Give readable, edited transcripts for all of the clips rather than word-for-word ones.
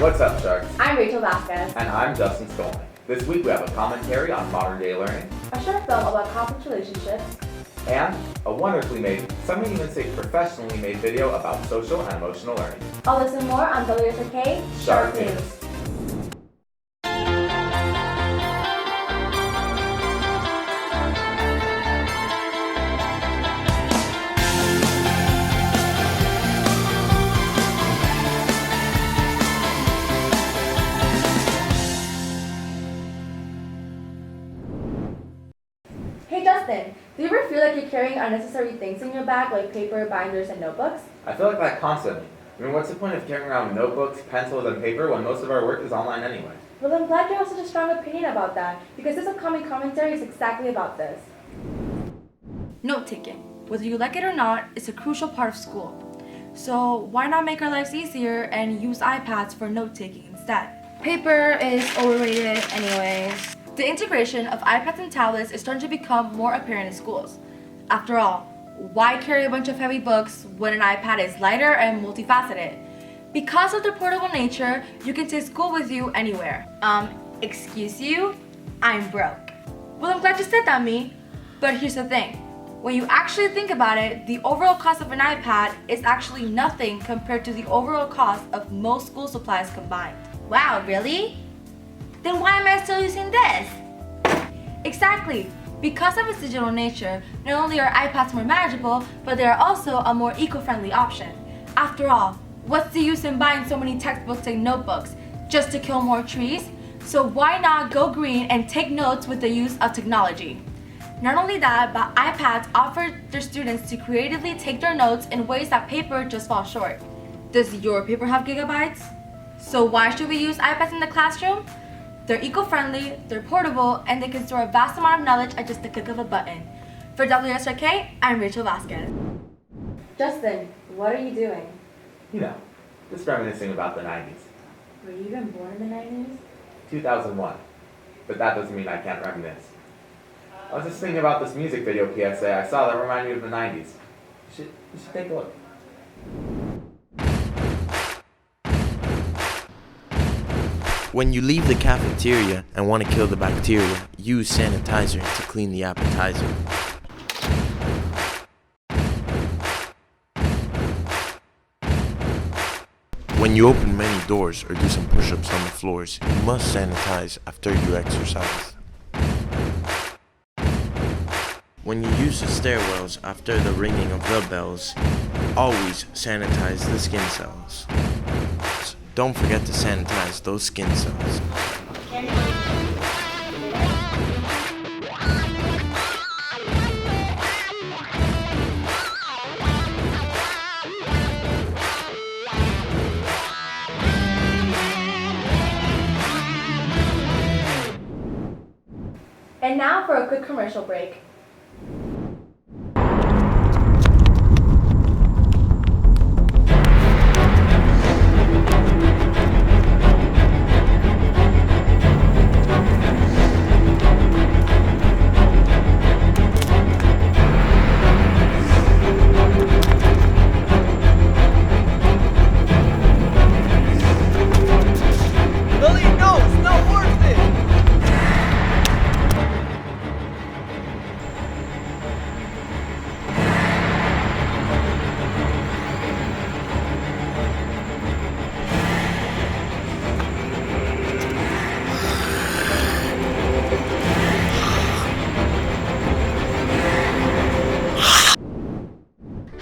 What's up, Sharks? I'm Rachel Vasquez. And I'm Justin Skolnick. This week we have a commentary on modern day learning, A short film about complex relationships, and a wonderfully made, some may even say professionally made video about social and emotional learning. I'll listen more on Wsrk Shark News. Hey Justin, do you ever feel like you're carrying unnecessary things in your bag like paper, binders, and notebooks? I feel like that constantly. I mean, what's the point of carrying around notebooks, pencils, and paper when most of our work is online anyway? Well, I'm glad you have such a strong opinion about that, because this upcoming commentary is exactly about this. Note-taking, whether you like it or not, is a crucial part of school. So why not make our lives easier and use iPads for note-taking instead? Paper is overrated anyways. The integration of iPads and tablets is starting to become more apparent in schools. After all, why carry a bunch of heavy books when an iPad is lighter and multifaceted? Because of their portable nature, you can take school with you anywhere. Excuse you? I'm broke. Well, I'm glad you said that, me. But here's the thing. When you actually think about it, the overall cost of an iPad is actually nothing compared to the overall cost of most school supplies combined. Wow, really? Then why am I still using this? Exactly. Because of its digital nature, not only are iPads more manageable, but they are also a more eco-friendly option. After all, what's the use in buying so many textbooks and notebooks? Just to kill more trees? So why not go green and take notes with the use of technology? Not only that, but iPads offer their students to creatively take their notes in ways that paper just falls short. Does your paper have gigabytes? So why should we use iPads in the classroom? They're eco-friendly, they're portable, and they can store a vast amount of knowledge at just the click of a button. For Wsrk, I'm Rachel Vasquez. Justin, what are you doing? You know, just reminiscing about the 90s. Were you even born in the 90s? 2001. But that doesn't mean I can't reminisce. I was just thinking about this music video PSA I saw that reminded me of the 90s. You should take a look. When you leave the cafeteria and want to kill the bacteria, use sanitizer to clean the appetizer. When you open many doors or do some push-ups on the floors, you must sanitize after you exercise. When you use the stairwells after the ringing of the bells, always sanitize the skin cells. Don't forget to sanitize those skin cells. And now for a quick commercial break.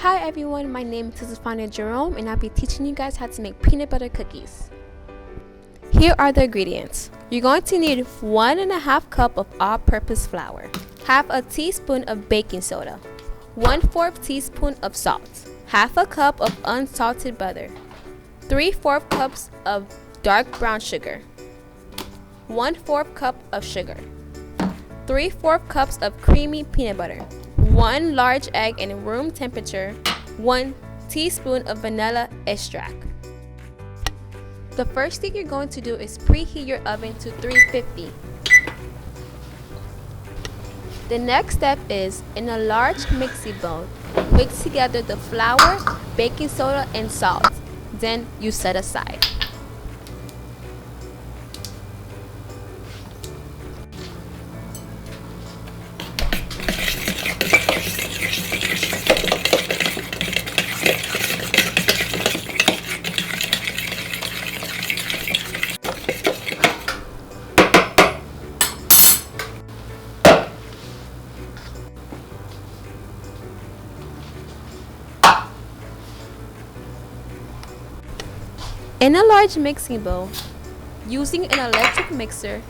Hi everyone, my name is Stefania Jerome and I'll be teaching you guys how to make peanut butter cookies. Here are the ingredients. You're going to need 1.5 cup of all-purpose flour, half a teaspoon of baking soda, 1/4 teaspoon of salt, half a cup of unsalted butter, 3/4 cups of dark brown sugar, 1/4 cup of sugar, 3/4 cups of creamy peanut butter, 1 large egg in room temperature, 1 teaspoon of vanilla extract. The first thing you're going to do is preheat your oven to 350. The next step is, in a large mixing bowl, mix together the flour, baking soda, and salt. Then you set aside. In a large mixing bowl, using an electric mixer,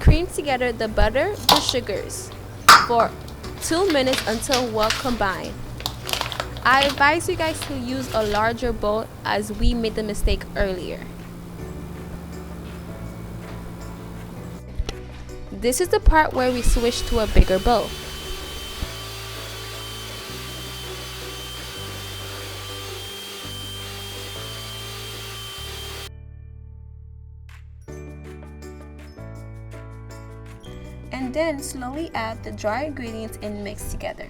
cream together the butter and sugars for 2 minutes until well combined. I advise you guys to use a larger bowl as we made the mistake earlier. This is the part where we switch to a bigger bowl. And then slowly add the dry ingredients and mix together.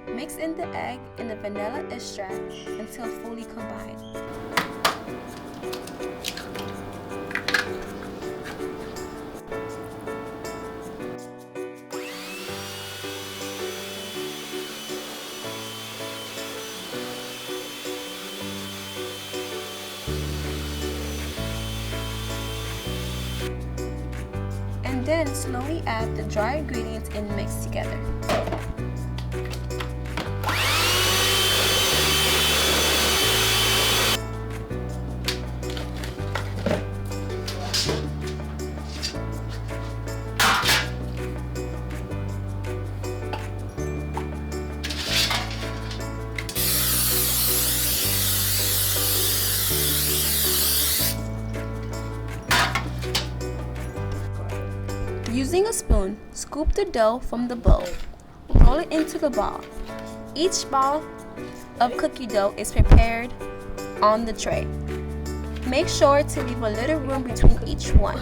Mix in the egg and the vanilla extract until fully combined. And then slowly add the dry ingredients and mix together. Using a spoon, scoop the dough from the bowl. Roll it into the ball. Each ball of cookie dough is prepared on the tray. Make sure to leave a little room between each one.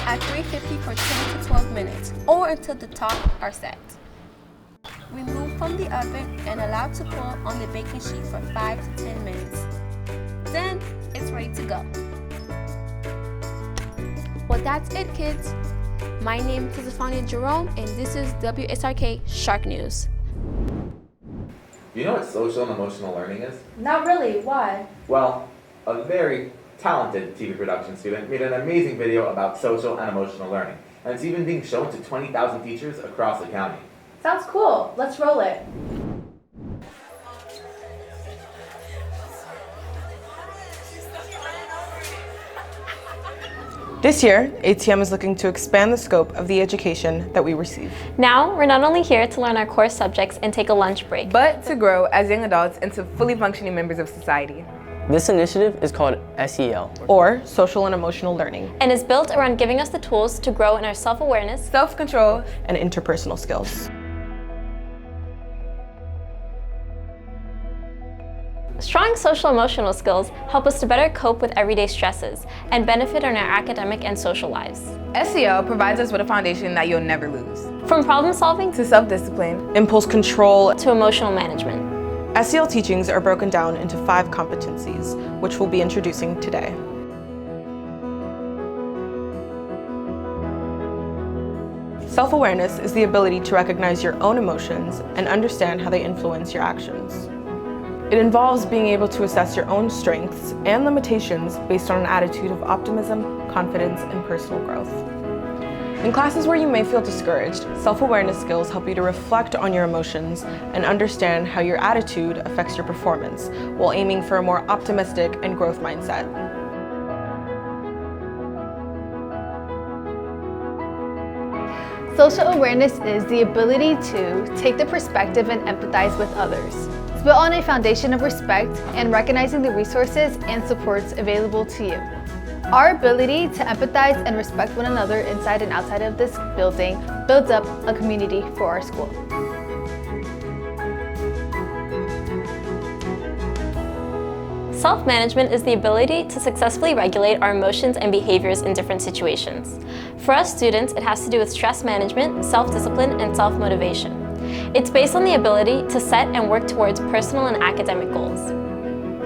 At 350 for 10 to 12 minutes or until the top are set. Remove from the oven and allow to cool on the baking sheet for 5 to 10 minutes. Then it's ready to go. Well, that's it, kids. My name is Wsrk Jerome and this is Wsrk Shark News. Do you know what social and emotional learning is? Not really. Why? Well, a very talented TV production student made an amazing video about social and emotional learning, and it's even being shown to 20,000 teachers across the county. Sounds cool. Let's roll it. This year, ATM is looking to expand the scope of the education that we receive, Now, we're not only here to learn our core subjects and take a lunch break, but to grow as young adults into fully functioning members of society. This initiative is called SEL. or social and emotional learning, and is built around giving us the tools to grow in our self-awareness, Self-control. and interpersonal skills. Strong social-emotional skills help us to better cope with everyday stresses and benefit in our academic and social lives. SEL provides us with a foundation that you'll never lose. From problem solving To self-discipline, Impulse control. to emotional management. SEL teachings are broken down into 5 competencies, which we'll be introducing today. Self-awareness is the ability to recognize your own emotions and understand how they influence your actions. It involves being able to assess your own strengths and limitations based on an attitude of optimism, confidence, and personal growth. In classes where you may feel discouraged, self-awareness skills help you to reflect on your emotions and understand how your attitude affects your performance, while aiming for a more optimistic and growth mindset. Social awareness is the ability to take the perspective and empathize with others. It's built on a foundation of respect and recognizing the resources and supports available to you. Our ability to empathize and respect one another inside and outside of this building builds up a community for our school. Self-management is the ability to successfully regulate our emotions and behaviors in different situations. For us students, it has to do with stress management, self-discipline, and self-motivation. It's based on the ability to set and work towards personal and academic goals.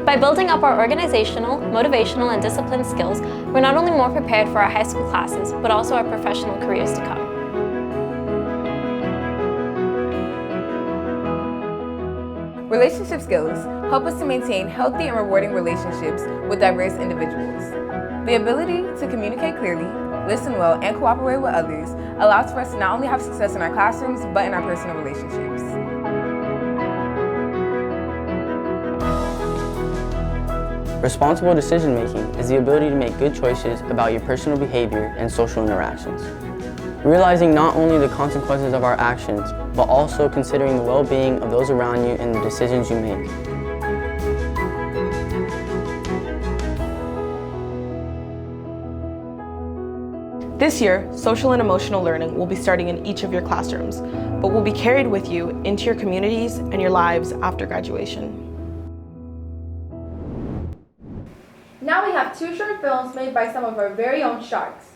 By building up our organizational, motivational, and discipline skills, we're not only more prepared for our high school classes, but also our professional careers to come. Relationship skills help us to maintain healthy and rewarding relationships with diverse individuals. The ability to communicate clearly, listen well, and cooperate with others allows for us to not only have success in our classrooms, but in our personal relationships. Responsible decision making is the ability to make good choices about your personal behavior and social interactions. Realizing not only the consequences of our actions, but also considering the well-being of those around you and the decisions you make. This year, social and emotional learning will be starting in each of your classrooms, but will be carried with you into your communities and your lives after graduation. Now we have 2 short films made by some of our very own sharks.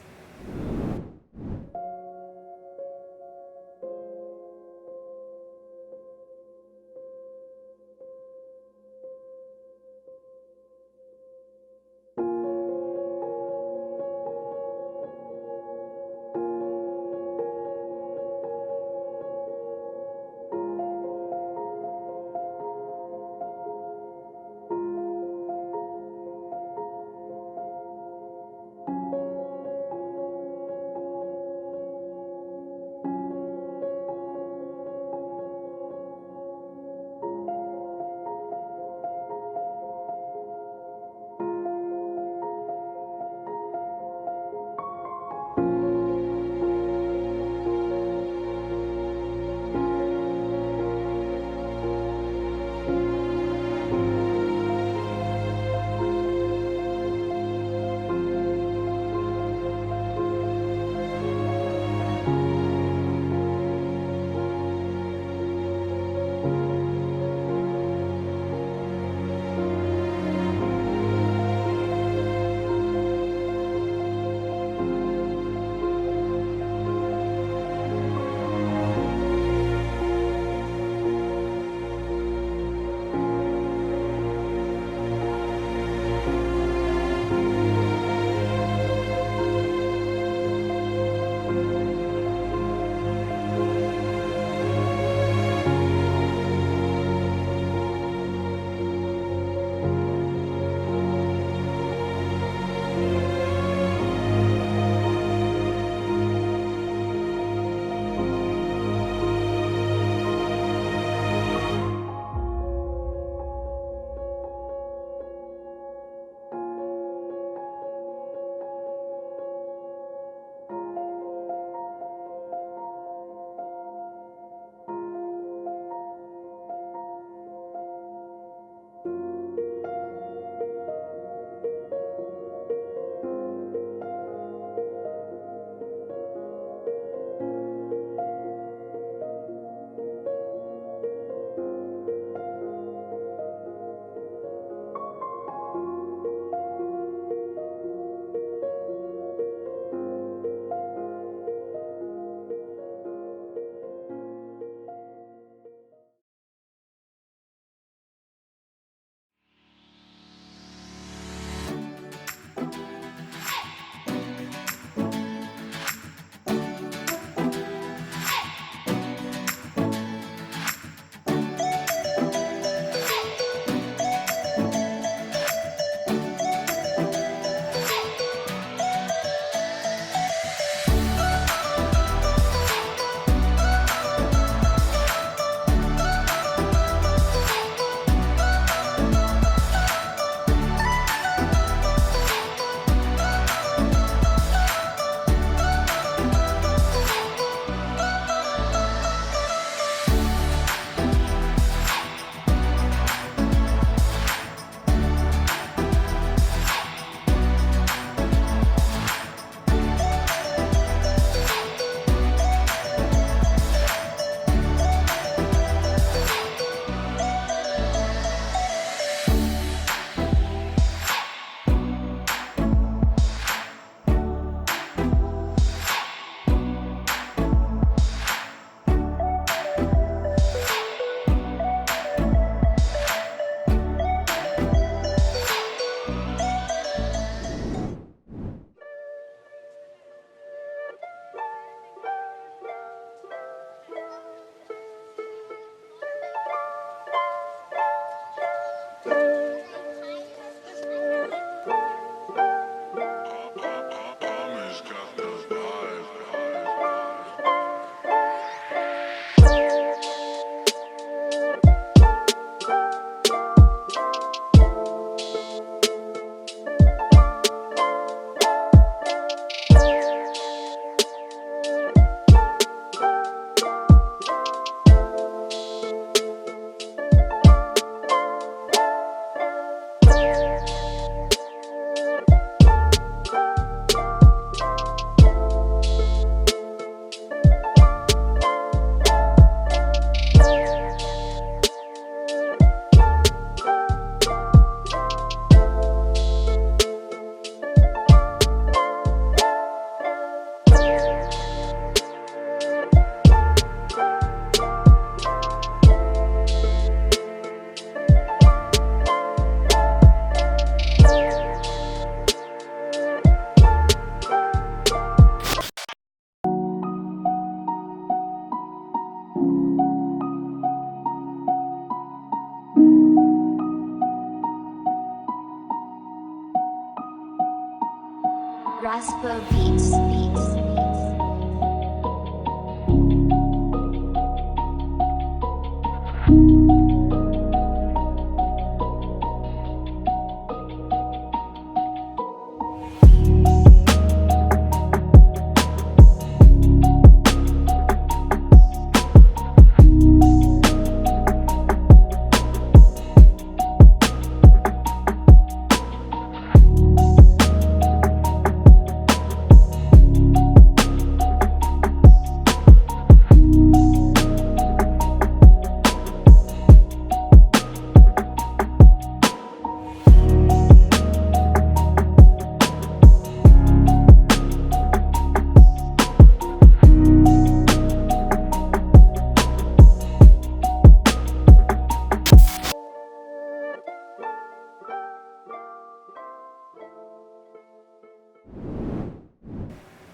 gospel beats.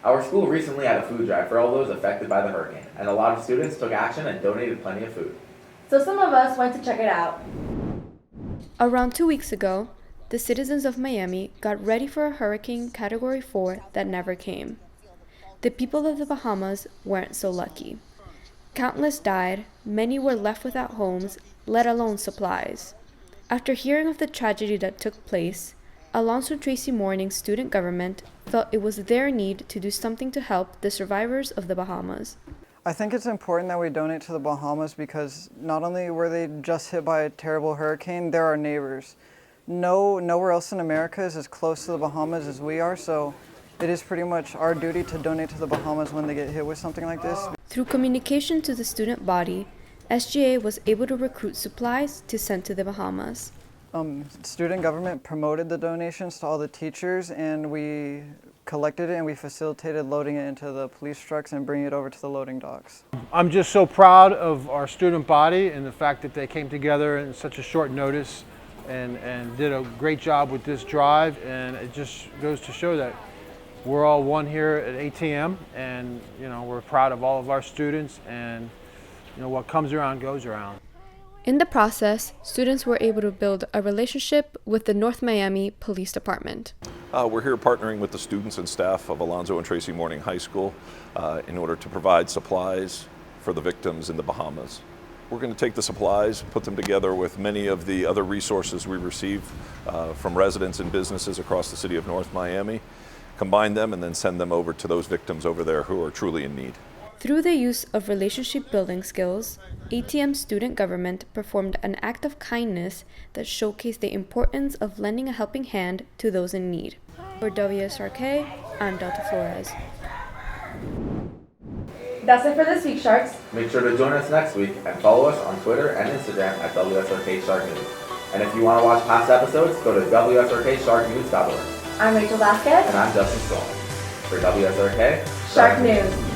Our school recently had a food drive for all those affected by the hurricane, and a lot of students took action and donated plenty of food. So some of us went to check it out. Around 2 weeks ago, the citizens of Miami got ready for a Hurricane Category 4 that never came. The people of the Bahamas weren't so lucky. Countless died, many were left without homes, let alone supplies. After hearing of the tragedy that took place, Alonzo Tracy Morning's student government felt it was their need to do something to help the survivors of the Bahamas. I think it's important that we donate to the Bahamas because not only were they just hit by a terrible hurricane, they're our neighbors. Nowhere else in America is as close to the Bahamas as we are, so it is pretty much our duty to donate to the Bahamas when they get hit with something like this. Through communication to the student body, SGA was able to recruit supplies to send to the Bahamas. Student government promoted the donations to all the teachers, and we collected it and we facilitated loading it into the police trucks and bringing it over to the loading docks. I'm just so proud of our student body and the fact that they came together in such a short notice and did a great job with this drive, and it just goes to show that we're all one here at ATM, and we're proud of all of our students, and what comes around goes around. In the process, students were able to build a relationship with the North Miami Police Department. We're here partnering with the students and staff of Alonzo and Tracy Morning High School in order to provide supplies for the victims in the Bahamas. We're going to take the supplies, put them together with many of the other resources we receive from residents and businesses across the city of North Miami, combine them, and then send them over to those victims over there who are truly in need. Through the use of relationship building skills, ATM student government performed an act of kindness that showcased the importance of lending a helping hand to those in need. For Wsrk, I'm Delta Flores. That's it for this week, Sharks. Make sure to join us next week and follow us on Twitter and Instagram at WSRK Shark News. And if you want to watch past episodes, go to WSRKSharkNews.org. I'm Rachel Vasquez. And I'm Justin Stoll. For WSRK Shark News.